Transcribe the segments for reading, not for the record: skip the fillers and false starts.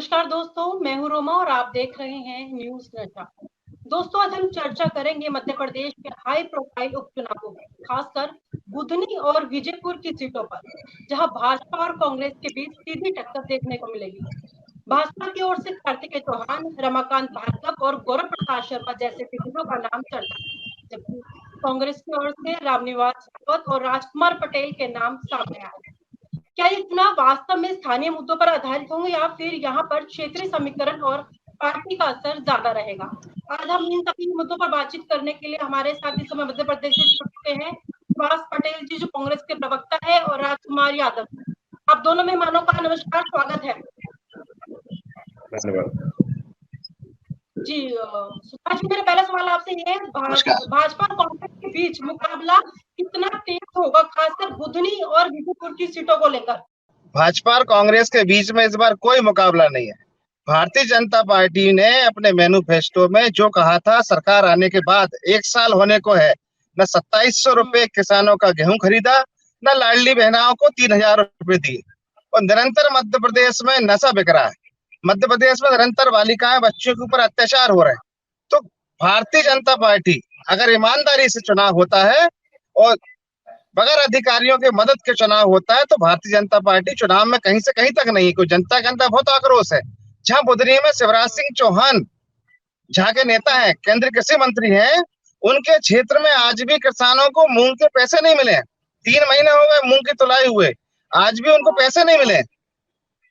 नमस्कार दोस्तों, मैं हूँ रोमा और आप देख रहे हैं न्यूज नशा। दोस्तों, आज हम चर्चा करेंगे मध्य प्रदेश के हाई प्रोफाइल उपचुनावों की, खासकर बुधनी और विजयपुर की सीटों पर, जहां भाजपा और कांग्रेस के बीच सीधी टक्कर देखने को मिलेगी। भाजपा की ओर से कार्तिकेय चौहान, रमाकांत भार्गव और गौरव प्रसाद शर्मा जैसे विधायकों का नाम चर्चा है, जबकि कांग्रेस की ओर से रामनिवास रावत और राजकुमार पटेल के नाम सामने आए। क्या ये चुनाव वास्तव में स्थानीय मुद्दों पर आधारित होंगे या फिर यहाँ पर क्षेत्रीय समीकरण और पार्टी का असर ज्यादा रहेगा? आज हम इन सभी मुद्दों पर बातचीत करने के लिए हमारे साथ इस समय मध्य प्रदेश से जुड़ चुके हैं सुभाष पटेल जी, जो कांग्रेस के प्रवक्ता है, और राजकुमार यादव। आप दोनों मेहमानों का नमस्कार, स्वागत है। धन्यवाद जी। सुभाष जी, मेरा पहला सवाल आपसे ये है, भाजपा और कांग्रेस के बीच मुकाबला कितना तेज होगा, खासकर बुधनी और विजयपुर की सीटों को लेकर? भाजपा और कांग्रेस के बीच में इस बार कोई मुकाबला नहीं है। भारतीय जनता पार्टी ने अपने मैनिफेस्टो में जो कहा था, सरकार आने के बाद 1 साल होने को है, न 2700 रुपए किसानों का गेहूं खरीदा, न लाडली बहनाओं को 3000 रुपए दिए, और निरंतर मध्य प्रदेश में नशा बिक रहा है। मध्य प्रदेश में निरंतर बालिकाएं, बच्चों के ऊपर अत्याचार हो रहे हैं। तो भारतीय जनता पार्टी, अगर ईमानदारी से चुनाव होता है और बगैर अधिकारियों के मदद के चुनाव होता है, तो भारतीय जनता पार्टी चुनाव में कहीं से कहीं तक नहीं। कोई जनता के अंदर बहुत आक्रोश है। जहां बुधनी में शिवराज सिंह चौहान, जहां के नेता हैं, केंद्रीय कृषि मंत्री हैं, उनके क्षेत्र में आज भी किसानों को मूंग के पैसे नहीं मिले हैं। 3 महीने हो गए मूंग की तुलाई हुए, आज भी उनको पैसे नहीं मिले।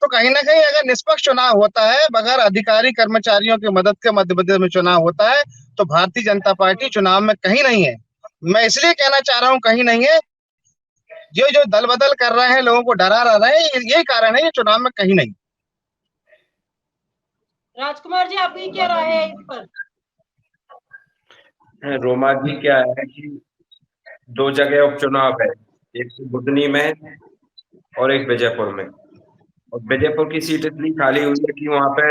तो कहीं ना कहीं अगर निष्पक्ष चुनाव होता है, बगैर अधिकारी कर्मचारियों की मदद के मध्य प्रदेश में चुनाव होता है, तो भारतीय जनता पार्टी चुनाव में कहीं नहीं है। मैं इसलिए कहना चाह रहा हूँ कहीं नहीं है। जो दल बदल कर रहे हैं, लोगों को डरा रहे हैं, यही कारण है, ये चुनाव में कहीं नहीं। राजकुमार जी, आपकी क्या राय है इस पर? रोमा जी, क्या है कि 2 जगह उपचुनाव है, एक बुधनी में और एक विजयपुर में। और विजयपुर की सीट इतनी खाली हुई है कि वहां पे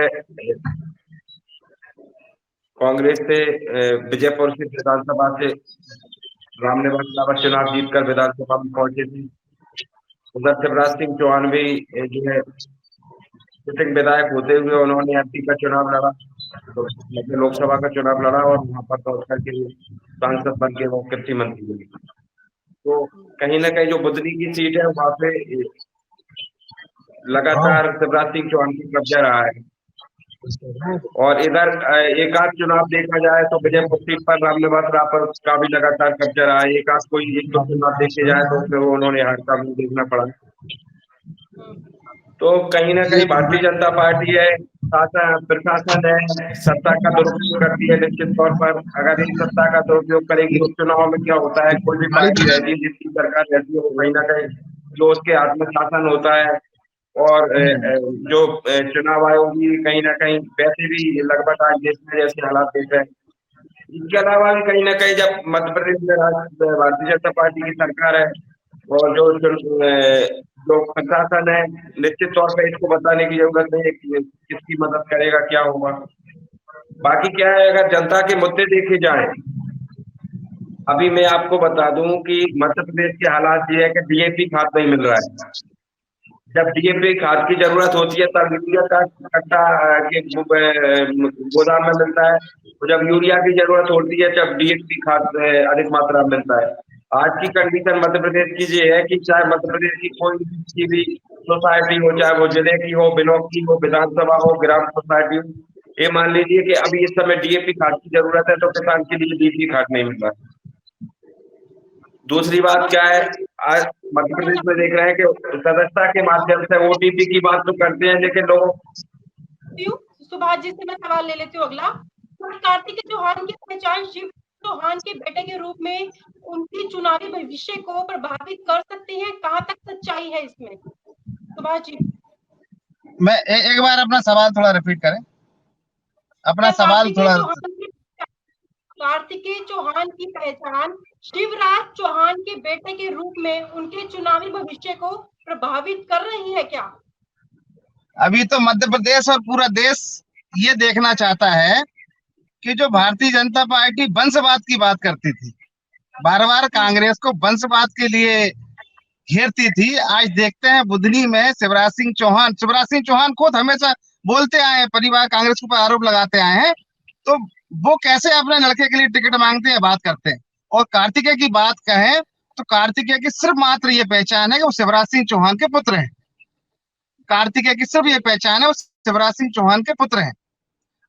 कांग्रेस से विजयपुर से विधानसभा से रामनिवास रावत चुनाव जीतकर विधानसभा में पहुंचे थे। उधर शिवराज सिंह चौहान भी जो है सिटिंग विधायक होते हुए उन्होंने एमपी का चुनाव लड़ा, तो लोकसभा का चुनाव लड़ा और वहां पर पहुंच करके सांसद बन के वो कृषि मंत्री बने। तो कहीं ना कहीं जो बुधनी की सीट है, वहां पे लगातार शिवराज सिंह चौहान की कब्जा रहा है। और इधर एक आध चुनाव देखा जाए तो विजयपुर सीट पर रामनिवास रावत का भी लगातार कब्जा रहा है। एक आध कोई एक दो चुनाव देखे जाए तो फिर उन्होंने हारता भी देखना पड़ा। तो कहीं ना कहीं भारतीय जनता पार्टी है, प्रशासन है, सत्ता का दुरुपयोग करती है निश्चित तौर पर। अगर इस सत्ता का दुरुपयोग करेगी, उपचुनाव में क्या होता है, कोई भी पार्टी रहती है, जिसकी सरकार रहती है, वो कहीं ना कहीं जो उसके आत्मशासन होता है और जो चुनाव आयोग भी कहीं ना कहीं वैसे भी लगभग आज देश में जैसे हालात देख रहे हैं। इसके अलावा भी कहीं ना कहीं जब मध्य प्रदेश में भारतीय जनता पार्टी की सरकार है और जो प्रशासन है, निश्चित तौर पर इसको बताने की जरूरत नहीं है कि किसकी मदद करेगा, क्या होगा। बाकी क्या है, अगर जनता के मुद्दे देखे जाए, अभी मैं आपको बता दूं कि मध्य प्रदेश के हालात ये है कि डीएपी खाद नहीं मिल रहा है। जब डीएपी खाद की जरूरत होती है तब यूरिया का कट्टा के गोदाम में मिलता है, तो जब यूरिया की जरूरत होती है तब डीएपी खाद अधिक मात्रा में मिलता है। आज की कंडीशन मध्य प्रदेश की ये है कि चाहे मध्य प्रदेश की कोई भी सोसाइटी हो, चाहे वो जिले की हो, ब्लॉक की हो, विधानसभा हो, ग्राम सोसाइटी हो, ये मान लीजिए कि अभी इस समय डीएपी खाद की जरूरत है तो किसान के लिए डीएपी खाद नहीं मिल रहा। दूसरी बात क्या है, आज मध्य प्रदेश में देख रहे हैं कि सदस्यता के माध्यम से ओटीपी की बात तो करते हैं, लेकिन लोग। सुभाष जी से मैं सवाल ले लेती हूँ अगला। कार्तिकेय चौहान की पहचान शिव चौहान के बेटे के रूप में उनकी चुनावी भविष्य को प्रभावित कर सकती है, कहाँ तक सच्चाई है इसमें? सुभाष जी, मैं एक बार अपना सवाल थोड़ा रिपीट करें। अपना सवाल थोड़ा। कार्तिकेय चौहान की पहचान शिवराज चौहान के बेटे के रूप में उनके चुनावी भविष्य को प्रभावित कर रही है क्या? अभी तो मध्य प्रदेश और पूरा देश ये देखना चाहता है कि जो भारतीय जनता पार्टी वंशवाद की बात करती थी, बार बार कांग्रेस को वंशवाद के लिए घेरती थी, आज देखते हैं बुधनी में शिवराज सिंह चौहान खुद हमेशा बोलते आए हैं, परिवार कांग्रेस के ऊपर आरोप लगाते आए हैं, तो वो कैसे अपने लड़के के लिए टिकट मांगते हैं, बात करते हैं। और कार्तिकेय की बात कहें तो कार्तिकेय की सिर्फ मात्र ये पहचान है कि वो शिवराज सिंह चौहान के पुत्र हैं। कार्तिकेय की सिर्फ ये पहचान है वो शिवराज सिंह चौहान के पुत्र हैं।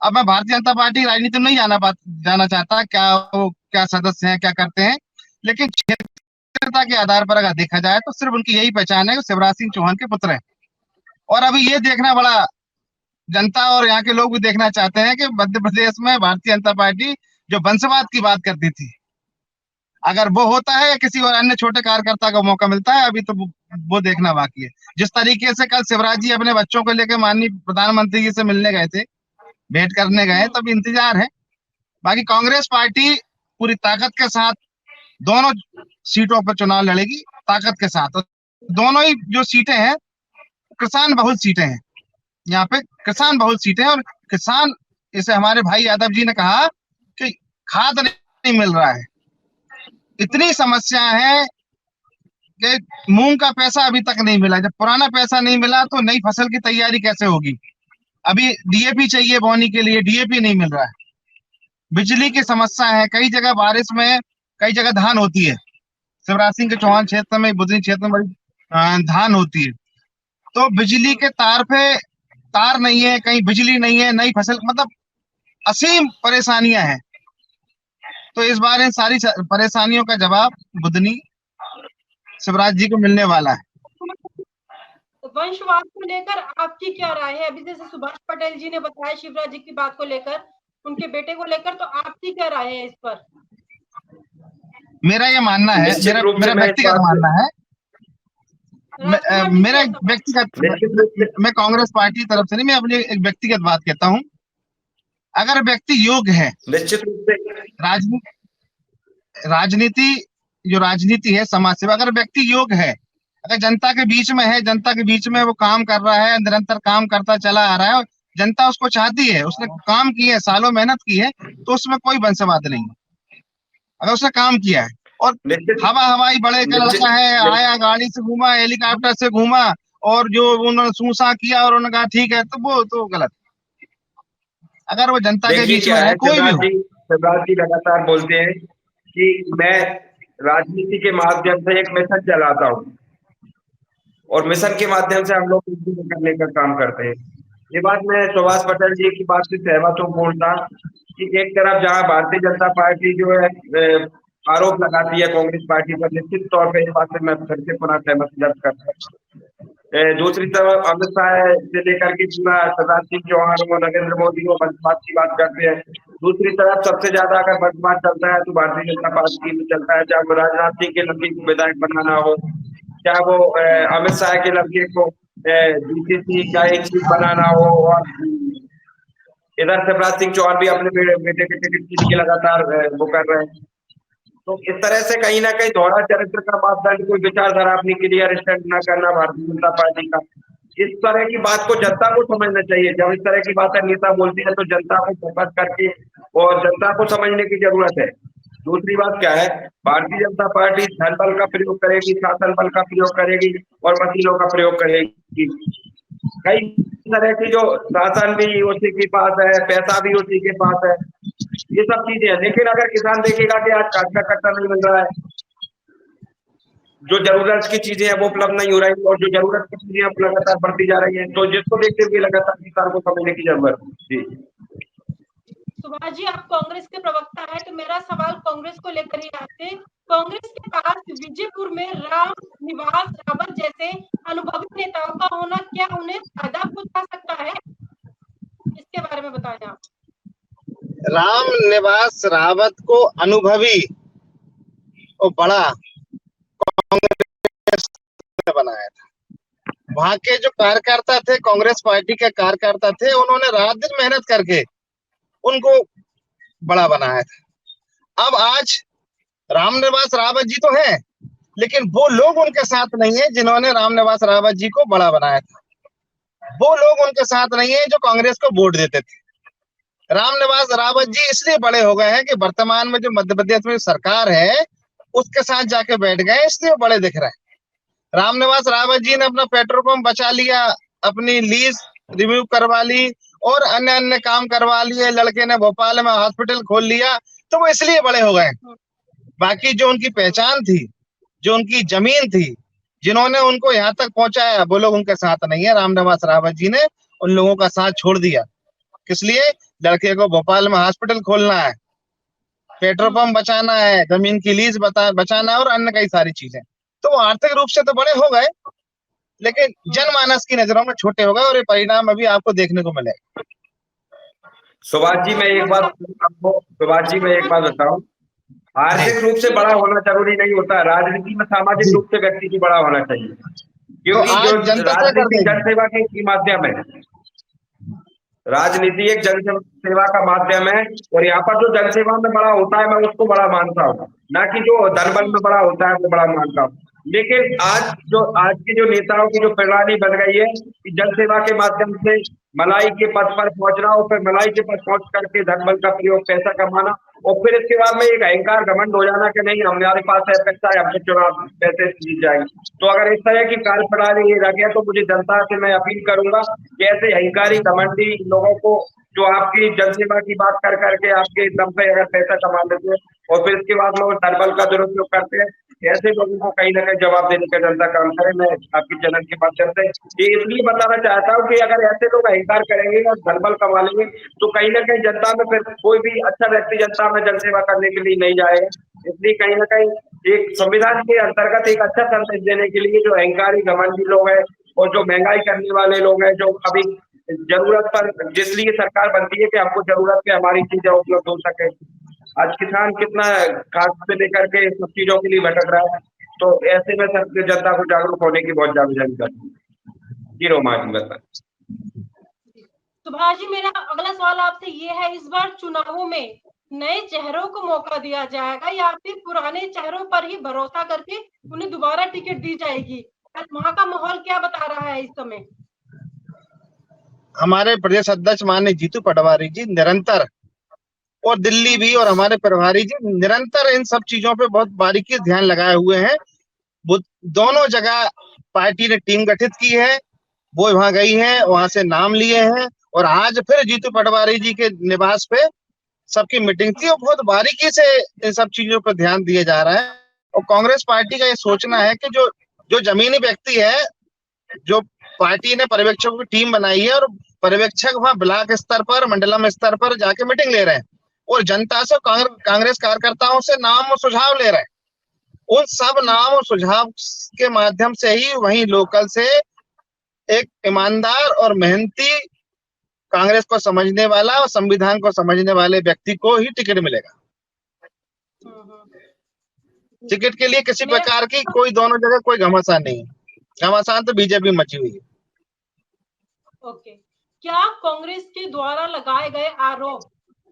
अब मैं भारतीय जनता पार्टी की राजनीति में नहीं जाना चाहता, क्या वो क्या सदस्य हैं, क्या करते हैं, लेकिन क्षेत्रता के आधार पर अगर देखा जाए तो सिर्फ उनकी यही पहचान है कि शिवराज सिंह चौहान के पुत्र हैं। और अभी ये देखना बड़ा जनता और यहाँ के लोग भी देखना चाहते हैं कि मध्य प्रदेश में भारतीय जनता पार्टी जो वंशवाद की बात करती थी, अगर वो होता है या किसी और अन्य छोटे कार्यकर्ता को मौका मिलता है, अभी तो वो देखना बाकी है। जिस तरीके से कल शिवराज जी अपने बच्चों को लेकर माननीय प्रधानमंत्री जी से मिलने गए थे, भेंट करने गए, तब इंतजार है। बाकी कांग्रेस पार्टी पूरी ताकत के साथ दोनों सीटों पर चुनाव लड़ेगी, ताकत के साथ। और दोनों ही जो सीटें हैं किसान बहुल सीटें हैं, यहाँ पे किसान बहुल सीटें हैं। और किसान, जैसे हमारे भाई यादव जी ने कहा कि खाद नहीं मिल रहा है, इतनी समस्या है कि मूंग का पैसा अभी तक नहीं मिला। जब पुराना पैसा नहीं मिला तो नई फसल की तैयारी कैसे होगी। अभी डीएपी चाहिए बोने के लिए, डीएपी नहीं मिल रहा है। बिजली की समस्या है, कई जगह बारिश में कई जगह धान होती है, शिवराज सिंह के चौहान क्षेत्र में, बुधनी क्षेत्र में बड़ी धान होती है, तो बिजली के तार पे तार नहीं है, कहीं बिजली नहीं है, नई फसल, मतलब असीम परेशानियां हैं। तो इस बार इन सारी परेशानियों का जवाब बुधनी शिवराज जी को मिलने वाला है। वंशवाद को लेकर आपकी क्या राय है? अभी जैसे सुभाष पटेल जी ने बताया शिवराज जी की बात को लेकर, उनके बेटे को लेकर, तो आपकी क्या राय है इस पर? मेरा ये मानना है, मेरा व्यक्तिगत मानना है, मेरा व्यक्तिगत, मैं कांग्रेस पार्टी तरफ से नहीं, मैं अपनी एक व्यक्तिगत बात कहता हूँ। अगर व्यक्ति योग्य है, निश्चित रूप से राजनीति है, समाज सेवा, अगर व्यक्ति योग्य है, अगर जनता के बीच में है, जनता के बीच में वो काम कर रहा है, निरंतर काम करता चला आ रहा है और जनता उसको चाहती है, उसने काम किया है, सालों मेहनत की है, तो उसमें कोई वंशवाद नहीं है। अगर उसने काम किया है और हवाई बड़े का लड़का है, आया गाड़ी से घूमा, हेलीकॉप्टर से घूमा और जो उन्होंने सूसा किया और उन्होंने कहा ठीक है, तो वो तो गलत। अगर वो जनता के बीच में है, कोई भी हो। शिवराज जी लगातार बोलते हैं कि मैं राजनीति के माध्यम से एक मिशन चलाता हूँ और मिशन के माध्यम से हम लोग करने का काम करते हैं। ये बात मैं सुभाष पटेल जी की बात से सहमत हूँ पूर्णता कि एक तरफ जहाँ भारतीय जनता पार्टी जो है आरोप लगाती है कांग्रेस पार्टी पर, निश्चित तौर पर इस बात से मैं फिर से पुनः सहमति व्यक्त करता हूँ। दूसरी तरफ अमित शाह से लेकर के पूरा शिवराज सिंह चौहान और नरेंद्र मोदी को वंशवाद की बात करते हैं। दूसरी तरफ सबसे ज्यादा अगर वंशवाद चलता है तो भारतीय जनता पार्टी में चलता है, चाहे वो राजनाथ सिंह के लड़के को विधायक बनाना हो, चाहे वो अमित शाह के लड़के को बीसीसी का एक चीफ बनाना हो, और इधर शिवराज सिंह चौहान भी अपने बेटे के टिकट के लिए लगातार वो कर रहे हैं। तो इस तरह से कहीं ना कहीं दोहरा चरित्र का मापदंड, कोई विचारधारा अपनी क्लियर स्टैंड न करना भारतीय जनता पार्टी का, इस तरह की बात को जनता को समझना चाहिए। जब इस तरह की बातें नेता बोलती है तो जनता को फोकस करके और जनता को समझने की जरूरत है। दूसरी बात क्या है, भारतीय जनता पार्टी धन बल का प्रयोग करेगी, शासन बल का प्रयोग करेगी और मशीनों का प्रयोग करेगी। कई तरह की जो शासन भी उसी के पास है, पैसा भी उसी के पास है, ये सब चीजें हैं। लेकिन अगर किसान देखेगा कि आज खाद का कट्टा नहीं मिल रहा है, जो जरूरत की चीजें हैं वो उपलब्ध नहीं हो रही और जो जरूरत की चीजें अब लगातार बढ़ती जा रही है, तो जिसको देखते हुए लगातार किसान को समझने की जरूरत है। जी सुभाष जी, आप कांग्रेस के प्रवक्ता है, तो मेरा सवाल कांग्रेस को लेकर ही आपसे, कांग्रेस के पास विजयपुर में राम निवास रावत जैसे अनुभवी नेताओं का होना क्या उन्हें फायदा पहुंचा सकता है? इसके बारे में बताएं आप। राम निवास रावत को अनुभवी और बड़ा कांग्रेस ने बनाया था। वहां के जो कार्यकर्ता थे, कांग्रेस पार्टी के कार्यकर्ता थे, उन्होंने रात दिन मेहनत करके उनको बड़ा बनाया था। अब आज रामनिवास रावत जी तो हैं, लेकिन वो लोग उनके साथ नहीं है जिन्होंने रामनिवास रावत जी को बड़ा बनाया था। वो लोग उनके साथ नहीं है जो कांग्रेस को वोट देते थे। रामनिवास रावत जी इसलिए बड़े हो गए हैं कि वर्तमान में जो मध्य प्रदेश में सरकार है उसके साथ जाके बैठ गए, इसलिए बड़े दिख रहे हैं। रामनिवास रावत जी ने अपना पेट्रोल पंप बचा लिया, अपनी लीज रिव्यू करवा ली और अन्य अन्य काम करवा लिए। लड़के ने भोपाल में हॉस्पिटल खोल लिया, तो वो इसलिए बड़े हो गए। बाकी जो उनकी पहचान थी, जो उनकी जमीन थी, जिन्होंने उनको यहाँ तक पहुंचाया, वो लोग उनके साथ नहीं है। रामनिवास रावत जी ने उन लोगों का साथ छोड़ दिया। किस लिए? लड़के को भोपाल में हॉस्पिटल खोलना है, पेट्रोल पंप बचाना है, जमीन की लीज बचाना है और अन्य कई सारी चीजें। तो वो आर्थिक रूप से तो बड़े हो गए, लेकिन जनमानस की नजरों में छोटे हो गए, और ये परिणाम अभी आपको देखने को मिलेगा। सुभाष जी, मैं एक बात बताऊं, आर्थिक रूप से बड़ा होना जरूरी नहीं होता है। राजनीति में सामाजिक रूप से व्यक्ति को बड़ा होना चाहिए, क्योंकि तो जो आज जनता तय कर राजनीति देगी। जनसेवा के माध्यम है, राजनीति एक जनसेवा का माध्यम है। और यहाँ पर जो जनसेवा में बड़ा होता है, मैं उसको बड़ा मानता हूँ, ना कि जो धनबल में बड़ा होता है वो बड़ा मानता हूँ। लेकिन आज के जो नेताओं की जो प्रणाली बन गई है कि जनसेवा के माध्यम से मलाई के पद पर पहुंचना, और फिर मलाई के पद पहुंच करके धनबल का प्रयोग, पैसा कमाना, और फिर इसके बाद में एक अहंकार घमंड हो जाना कि नहीं, हमारे पास है पैसा है, हमसे चुनाव पैसे जीत जाएंगे। तो अगर इस तरह की कार्यप्रणाली ये रखे तो मुझे जनता से मैं अपील करूंगा कि ऐसे अहंकारी घमंडी लोगों को, जो आपकी जनसेवा की बात कर करके आपके दम पे अगर पैसा कमा लेते हैं और फिर इसके बाद लोग धनबल का दुरुपयोग करते हैं, ऐसे लोगों को कहीं ना कहीं जवाब देने का जनता काम करे। मैं आपकी चैनल के माध्यम से ये इसलिए बताना चाहता हूँ कि अगर ऐसे लोग अहंकार करेंगे और धनबल कमा लेंगे तो कहीं ना कहीं जनता में फिर कोई भी अच्छा व्यक्ति जनता में जनसेवा करने के लिए नहीं जाएगा। इसलिए कहीं ना कहीं एक संविधान के अंतर्गत एक अच्छा संदेश देने के लिए जो अहंकारी घमंडी लोग हैं और जो महंगाई करने वाले लोग हैं, जो अभी जरूरत पर, जिसलिए सरकार बनती है कि हमको जरूरत पे हमारी चीजें उपलब्ध हो सके। आज किसान कितना खाद से लेकर के सब चीजों के लिए भटक रहा है, तो ऐसे में सब जनता को जागरूक होने की बहुत ज्यादा जरूरत है। जी रोमा जी बता। सुभाष जी, मेरा अगला सवाल आपसे ये है, इस बार चुनावों में नए चेहरों को मौका दिया जाएगा या फिर पुराने चेहरों पर ही भरोसा करके उन्हें दोबारा टिकट दी जाएगी? वहां का माहौल क्या बता रहा है इस समय? हमारे प्रदेश अध्यक्ष माननीय जीतू पटवारी जी निरंतर, और दिल्ली भी, और हमारे प्रभारी जी निरंतर इन सब चीजों पे बहुत बारीकी से ध्यान लगाए हुए हैं। वो दोनों जगह पार्टी ने टीम गठित की है, वो वहां गई है, वहां से नाम लिए हैं, और आज फिर जीतू पटवारी जी के निवास पे सबकी मीटिंग थी, और बहुत बारीकी से इन सब चीजों पर ध्यान दिया जा रहा है। और कांग्रेस पार्टी का ये सोचना है कि जो जो जमीनी व्यक्ति है, जो पार्टी ने पर्यवेक्षकों की टीम बनाई है, और पर्यवेक्षक वहां ब्लॉक स्तर पर, मंडलम स्तर पर जाके मीटिंग ले रहे हैं और जनता से, कांग्रेस कार्यकर्ताओं से नाम और सुझाव ले रहे हैं। उन सब नाम और सुझाव के माध्यम से ही वहीं लोकल से एक ईमानदार और मेहनती, कांग्रेस को समझने वाला और संविधान को समझने वाले व्यक्ति को ही टिकट मिलेगा। टिकट के लिए किसी प्रकार की कोई दोनों जगह कोई घमासान नहीं है। घमासान तो बीजेपी मची हुई है। ओके, क्या कांग्रेस के द्वारा लगाए गए आरोप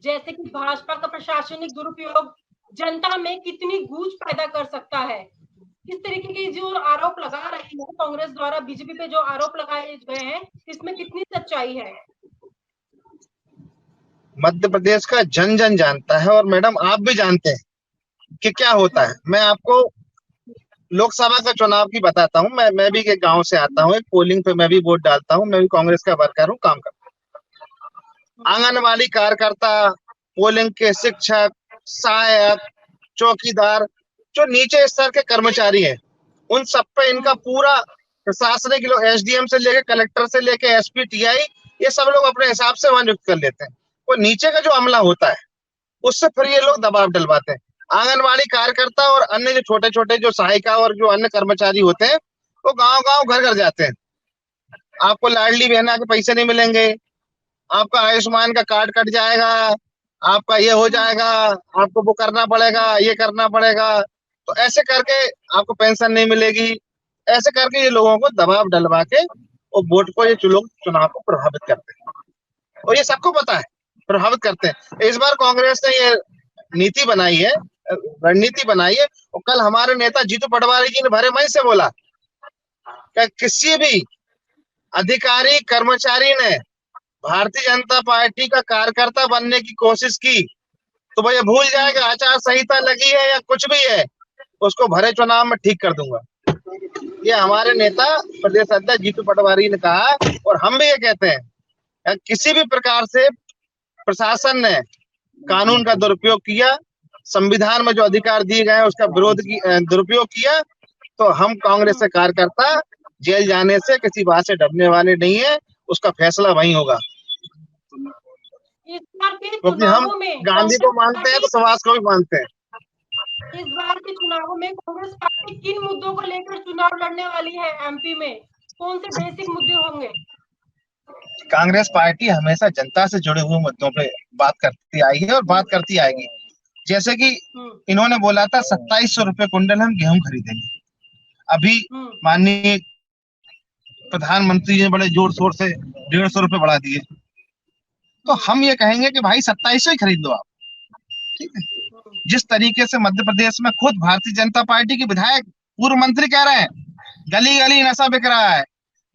जैसे कि भाजपा का प्रशासनिक दुरुपयोग जनता में कितनी गूंज पैदा कर सकता है? किस तरीके के जो आरोप लगा रही है कांग्रेस द्वारा बीजेपी पे, जो आरोप लगाए गए हैं, इसमें कितनी सच्चाई है? मध्य प्रदेश का जन जन जानता है, और मैडम आप भी जानते हैं कि क्या होता है। मैं आपको लोकसभा का चुनाव की बताता हूँ। मैं भी एक गांव से आता हूँ, एक पोलिंग पे मैं भी वोट डालता हूँ, मैं भी कांग्रेस का वर्कर हूँ, काम करता हूँ। आंगनवाड़ी कार्यकर्ता, पोलिंग के शिक्षक, सहायक, चौकीदार, जो नीचे स्तर के कर्मचारी हैं, उन सब पे इनका पूरा प्रशासनिक लोग, एसडीएम से लेके कलेक्टर से लेके एसपी, टीआई, ये सब लोग अपने हिसाब से वहां नियुक्त कर लेते हैं। वो नीचे का जो अमला होता है उससे फिर ये लोग दबाव डलवाते हैं। आंगनवाड़ी कार्यकर्ता और अन्य जो छोटे छोटे जो सहायिका और जो अन्य कर्मचारी होते हैं, वो गांव गांव घर घर जाते हैं। आपको लाडली बहना के पैसे नहीं मिलेंगे, आपका आयुष्मान का कार्ड कट जाएगा, आपका ये हो जाएगा, आपको वो करना पड़ेगा, ये करना पड़ेगा, तो ऐसे करके आपको पेंशन नहीं मिलेगी। ऐसे करके ये लोगों को दबाव डलवा के और वोट को, ये लोग चुनाव को प्रभावित करते हैं, और ये सबको पता है प्रभावित करते हैं। इस बार कांग्रेस ने ये नीति बनाई है, रणनीति बनाई है, और कल हमारे नेता जीतू पटवारी जी ने भरे मन से बोला कि किसी भी अधिकारी कर्मचारी ने भारतीय जनता पार्टी का कार्यकर्ता बनने की कोशिश की तो भैया भूल जाएगा, आचार संहिता लगी है या कुछ भी है, उसको भरे चुनाव में ठीक कर दूंगा। ये हमारे नेता प्रदेश अध्यक्ष जीतू पटवारी ने कहा, और हम भी ये कहते हैं, किसी भी प्रकार से प्रशासन ने कानून का दुरुपयोग किया, संविधान में जो अधिकार दिए गए हैं उसका दुरुपयोग किया, तो हम कांग्रेस के कार्यकर्ता जेल जाने से किसी बात से डरने वाले नहीं है। उसका फैसला वहीं होगा, इस बार के क्योंकि हम चुनावों में गांधी को मानते हैं तो समाज को भी मानते हैं। इस बार के चुनावों में कांग्रेस पार्टी किन मुद्दों को लेकर चुनाव लड़ने वाली है? एमपी में कौन से बेसिक मुद्दे होंगे? कांग्रेस पार्टी हमेशा जनता से जुड़े हुए मुद्दों पे बात करती आई है और बात करती आएगी। जैसे कि इन्होंने बोला था 2700 रुपए कुंटल हम गेहूं खरीदेंगे, अभी माननीय प्रधानमंत्री ने बड़े जोर शोर से 150 रुपए बढ़ा दिए, तो हम ये कहेंगे कि भाई 2700 ही खरीद लो आप, ठीक है। जिस तरीके से मध्य प्रदेश में खुद भारतीय जनता पार्टी के विधायक, पूर्व मंत्री कह रहे हैं गली गली नशा बिक रहा है,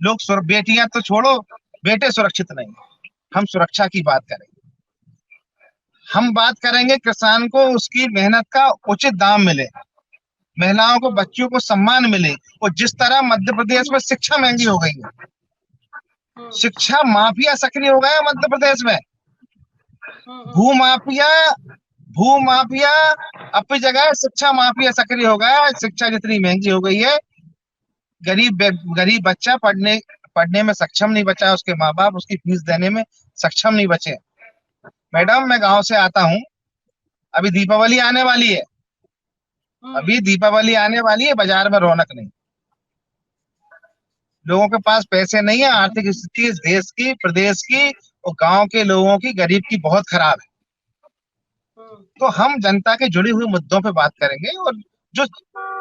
लोग बेटियां तो छोड़ो, बेटे सुरक्षित नहीं। हम सुरक्षा की बात करेंगे, हम बात करेंगे किसान को उसकी मेहनत का उचित दाम मिले, महिलाओं को, बच्चों को सम्मान मिले। और जिस तरह मध्य प्रदेश में शिक्षा महंगी हो गई है, शिक्षा माफिया सक्रिय हो गया मध्य प्रदेश में, भूमाफिया अपनी जगह शिक्षा माफिया सक्रिय हो गया। शिक्षा जितनी महंगी हो गई है, गरीब बच्चा पढ़ने में सक्षम नहीं बचा, उसके माँ बाप उसकी फीस देने में सक्षम नहीं बचे। मैडम, मैं गांव से आता हूँ, अभी दीपावली आने वाली है, बाजार में रौनक नहीं, लोगों के पास पैसे नहीं है, आर्थिक स्थिति इस देश की, प्रदेश की और गांव के लोगों की, गरीब की बहुत खराब है। तो हम जनता के जुड़े हुए मुद्दों पे बात करेंगे और जो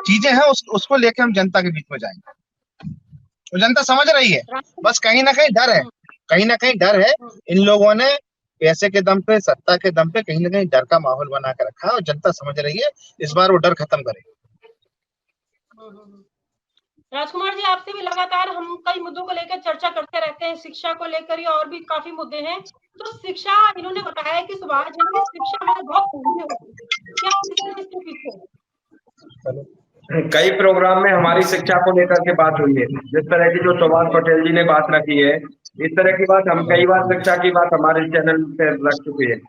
चीजें हैं उसको लेकर हम जनता के बीच में जाएंगे। तो जनता समझ रही है, बस कहीं ना कहीं डर है। इन लोगों ने पैसे के दम पे, सत्ता के दम पे कहीं ना कहीं डर का माहौल बना कर रखा है और जनता समझ रही है। इस बार वो डर खत्म करेगी। राजकुमार जी, आपसे भी लगातार हम कई मुद्दों को लेकर चर्चा करते रहते हैं, शिक्षा को लेकर ही और भी काफी मुद्दे हैं। तो शिक्षा, इन्होंने बताया कि सुभाष जी की शिक्षा में बहुत कमी होती है, क्या इसके पीछे? कई प्रोग्राम में हमारी शिक्षा को लेकर के बात हुई है, जिस तरह की जो सुभाष पटेल जी ने बात रखी है, इस तरह की बात हम कई बार शिक्षा की बात हमारे चैनल पे रख चुके हैं।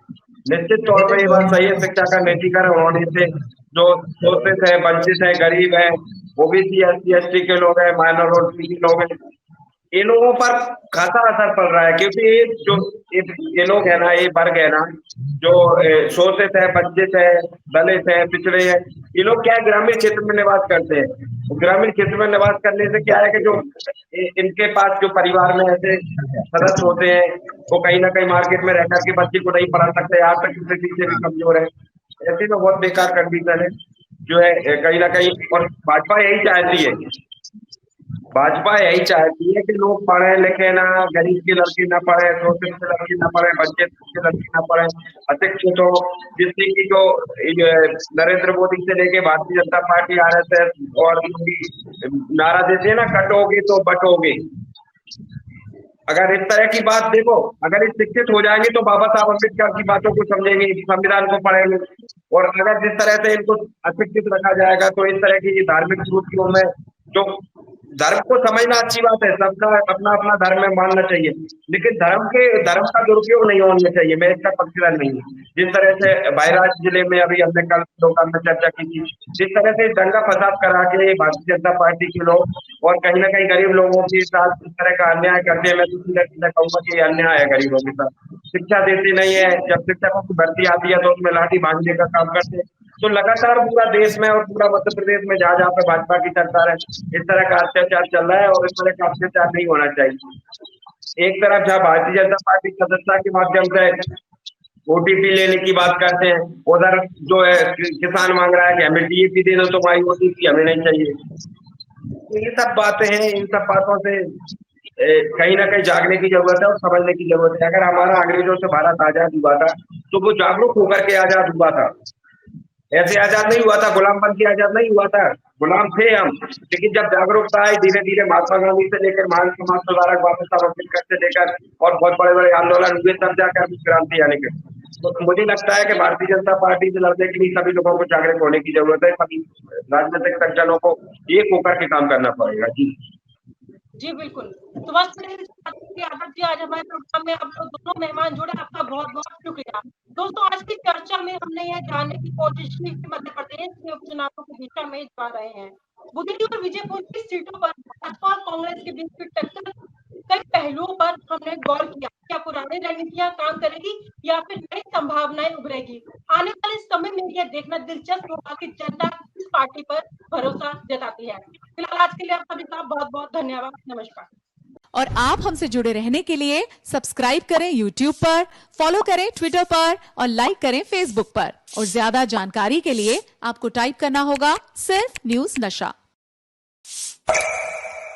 निश्चित तौर पर ये बात सही है, शिक्षा का निजीकरण होने से जो शोषित है, वंचित है, गरीब है, ओबीसी, एससी, एसटी के लोग हैं, माइनॉरिटी के लोग हैं, इन लोगों पर खासा असर पड़ रहा है। क्योंकि जो ये लोग है ना, ये वर्ग है ना, जो शोषित है, वंचित है, दलित है, पिछड़े हैं, ये लोग क्या है, ग्रामीण क्षेत्र में निवास करते हैं। ग्रामीण क्षेत्र में निवास करने से क्या है कि जो इनके पास जो परिवार में ऐसे सदस्य होते हैं, वो कहीं ना कहीं मार्केट में रह करके बच्चे को नहीं पढ़ा सकते, यहाँ तक स्थिति से भी कमजोर है। ऐसी में बहुत बेकार कंडीशन है जो है कहीं ना कहीं। और भाजपा यही चाहती है कि लोग पढ़े लिखे ना, गरीब के लड़के ना पढ़े, शोषित के लड़के ना पढ़े, वंचित के लड़के ना पढ़े, अशिक्षित हो। जिससे कि जो नरेंद्र मोदी से लेके भारतीय जनता पार्टी, आरएसएस और नारा देते हैं ना, कटोगे तो बटोगे। अगर इस तरह की बात देखो, अगर शिक्षित हो जाएंगे तो बाबा साहब अम्बेडकर की बातों को समझेंगे, संविधान को पढ़ेंगे। और अगर जिस तरह से इनको अशिक्षित रखा जाएगा तो इस तरह की धार्मिक प्रवृत्तियों में, जो धर्म को समझना अच्छी बात है, सबका अपना अपना धर्म में मानना चाहिए, लेकिन धर्म का दुरुपयोग नहीं होना चाहिए। मैं इसका पक्षधर नहीं हूँ। जिस तरह से बहराइच जिले में अभी हमने कल प्रोग्राम में चर्चा की थी, जिस तरह से दंगा फसाद करा के भारतीय जनता पार्टी के लोग और कहीं ना कहीं गरीब लोगों के साथ इस तरह का अन्याय करते हैं, मैं तो सीधा कहूंगा कि अन्याय है गरीबों के साथ। शिक्षा देती नहीं है, जब शिक्षकों की भर्ती आती है तो उसमें लाठी भांजने का काम करते हैं। तो लगातार पूरा देश में और पूरा मध्य प्रदेश में जहाँ जहाँ पे भाजपा की सरकार है, इस तरह का अत्याचार चल रहा है और इस तरह का अत्याचार नहीं होना चाहिए। एक तरफ जहाँ भारतीय जनता पार्टी सदस्यता के माध्यम से ओटीपी लेने की बात करते हैं, उधर जो है किसान मांग रहा है कि हमें डीएपी दे दो, तो भाई ओटीपी हमें नहीं चाहिए। तो ये सब बातें हैं, इन सब बातों से कहीं ना कहीं जागने की जरूरत है और समझने की जरूरत है। अगर हमारा अंग्रेजों से भारत आजाद हुआ था तो वो जागरूक होकर के आजाद हुआ था, ऐसे आजाद नहीं हुआ था, गुलाम बन के आजाद नहीं हुआ था। गुलाम थे हम, लेकिन जब जागरूकता आई, धीरे धीरे महात्मा गांधी से लेकर महान समाज सुधारक बाबा साहब अम्बेडकर से लेकर और बहुत बड़े बड़े आंदोलन हुए, तब जाकर क्रांति आने के। तो मुझे लगता है कि भारतीय जनता पार्टी से लड़ने के लिए सभी लोगों को जागरूक होने की जरूरत है, सभी राजनीतिक संगठनों को एक होकर के काम करना पड़ेगा। जी जी बिल्कुल। सुभाष पटेल यादव जी, आज हमारे प्रोग्राम में आप लोग दोनों मेहमान जुड़े, आपका बहुत बहुत शुक्रिया। दोस्तों, आज की चर्चा में हमने यह जानने की कोशिश की कि मध्य प्रदेश में उपचुनावों की दिशा में जा रहे हैं। बुधनी और विजयपुर की सीटों पर भाजपा और कांग्रेस के बीच की टक्कर कई पहलुओं पर हमने गौर किया। क्या पुरानी रणनीतियां काम करेगी या फिर नई संभावनाएं उभरेगी? आने वाले समय में यह देखना दिलचस्प होगा कि जनता किस पार्टी पर भरोसा जताती है। फिलहाल आज के लिए आप सभी का बहुत बहुत धन्यवाद। नमस्कार। और आप हमसे जुड़े रहने के लिए सब्सक्राइब करें YouTube पर, फॉलो करें Twitter पर और लाइक करें Facebook पर। और ज्यादा जानकारी के लिए आपको टाइप करना होगा सिर्फ न्यूज नशा।